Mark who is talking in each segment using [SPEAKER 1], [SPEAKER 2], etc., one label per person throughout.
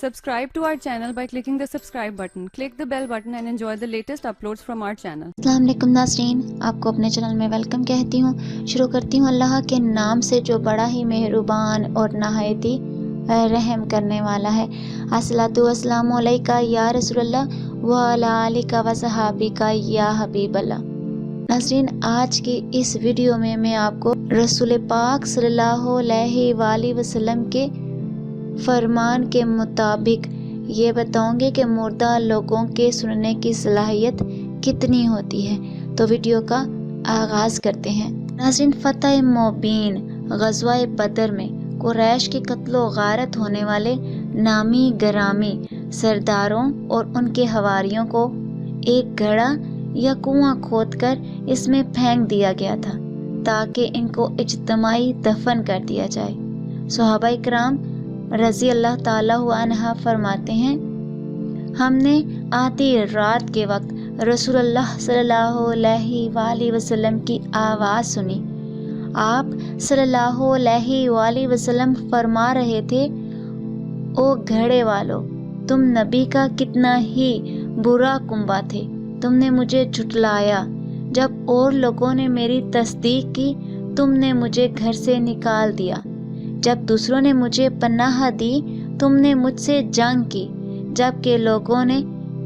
[SPEAKER 1] Subscribe to our channel by clicking the subscribe button. Click the bell button and enjoy the latest uploads from our channel.
[SPEAKER 2] अस्सलाम वालेकुम नाज़रीन, आपको अपने channel में welcome कहती हूँ। शुरू करती हूँ अल्लाह के नाम से जो बड़ा ही मेहरबान और नहायत ही रहम करने वाला है। अस्सलातु वस्सलामु अलैका या रसूलल्लाह व अला आलिका व सहाबिका या हबीबल्लाह। नाज़रीन, आज की इस वीडियो में मैं आपको रसूल पाक सल्लल्लाहु अलैहि वसल्लम के फरमान के मुताबिक ये बताऊंगी कि मुर्दा लोगों के सुनने की सलाहियत कितनी होती है। तो वीडियो का आगाज़ करते हैं। नाज़रीन, फतह मुबीन ग़ज़वा बदर में कुरैश के कत्लो गारत होने वाले नामी गरामी सरदारों और उनके हवारियों को एक घड़ा या कुआं खोदकर इसमें फेंक दिया गया था ताकि इनको इज्तमाई दफन कर दिया जाए। सहाबा इकराम रज़ी अल्लाह ताला अन्हा फरमाते हैं, हमने आधी रात के वक्त रसूलुल्लाह सल्लल्लाहु अलैहि वसल्लम की आवाज़ सुनी। आप सल्लल्लाहु अलैहि वसल्लम फरमा रहे थे, ओ घड़े वालों, तुम नबी का कितना ही बुरा कुंबा थे। तुमने मुझे झुटलाया। जब और लोगों ने मेरी तस्दीक की, तुमने मुझे घर से निकाल दिया। जब दूसरों ने मुझे पनाह दी, तुमने मुझसे जंग की। जबकि लोगों ने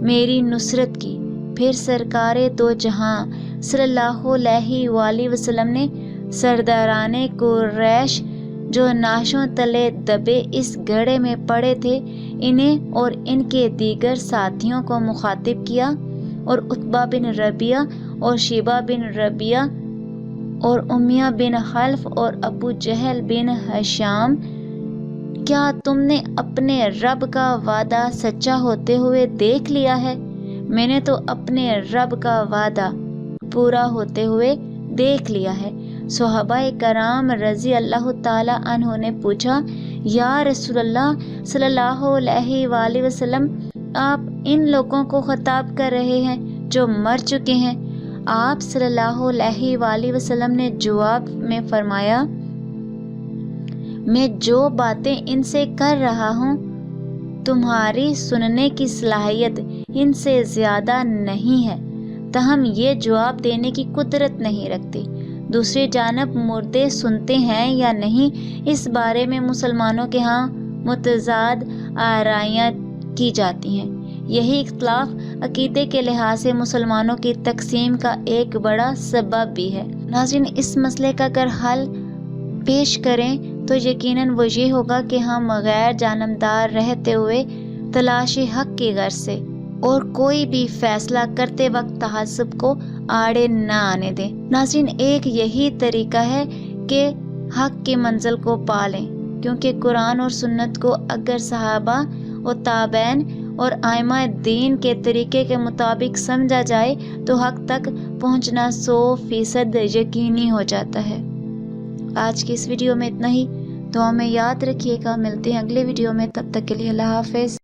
[SPEAKER 2] मेरी नुसरत की, फिर सरकारे दो जहां सल्लल्लाहु अलैहि वसल्लम ने सरदाराने कुरैश जो नाशों तले दबे इस घड़े में पड़े थे, इन्हें और इनके दीगर साथियों को मुखातिब किया और उत्बा बिन रबिया और शिबा बिन रबिया और उमिया बिन खल्फ और अबू जहल बिन हशाम, क्या तुमने अपने रब का वादा सच्चा होते हुए देख लिया है? मैंने तो अपने रब का वादा पूरा होते हुए देख लिया है। सहाबाए कराम रज़ी अल्लाह ताला अन्हों ने पूछा, या रसूलल्लाह सल्लल्लाहु अलैहि वसल्लम, आप इन लोगों को खिताब कर रहे हैं जो मर चुके हैं? आप सल्लल्लाहु अलैहि वसल्लम ने जवाब में फरमाया, मैं जो बातें इनसे कर रहा हूँ, तुम्हारी सुनने की सलाहियत इनसे ज़्यादा नहीं है, तहम ये जवाब देने की कुदरत नहीं रखते। दूसरी जानब मुर्दे सुनते हैं या नहीं, इस बारे में मुसलमानों के यहाँ मुतज़ाद आराइयाँ की जाती हैं। यही इख्तलाफ अकीदे के लिहाज से मुसलमानों की तकसीम का एक बड़ा सबब भी है। नाज़रीन, इस मसले का अगर हल पेश करें तो यकीनन वो ये होगा कि हम गैर जानमदार रहते हुए तलाशी हक की गर्ज से और कोई भी फैसला करते वक्त तहज़्ज़ुब को आड़े न आने दें। नाज़रीन, एक यही तरीका है कि हक की मंजिल को पालें, क्योंकि कुरान और सुन्नत को अगर सहाबा और ताबैन और आइमा दीन के तरीके के मुताबिक समझा जाए तो हक तक पहुंचना 100% यकीनी हो जाता है। आज की इस वीडियो में इतना ही। दुआ में याद रखिएगा। मिलते हैं अगले वीडियो में, तब तक के लिए अल्लाह हाफ़िज़।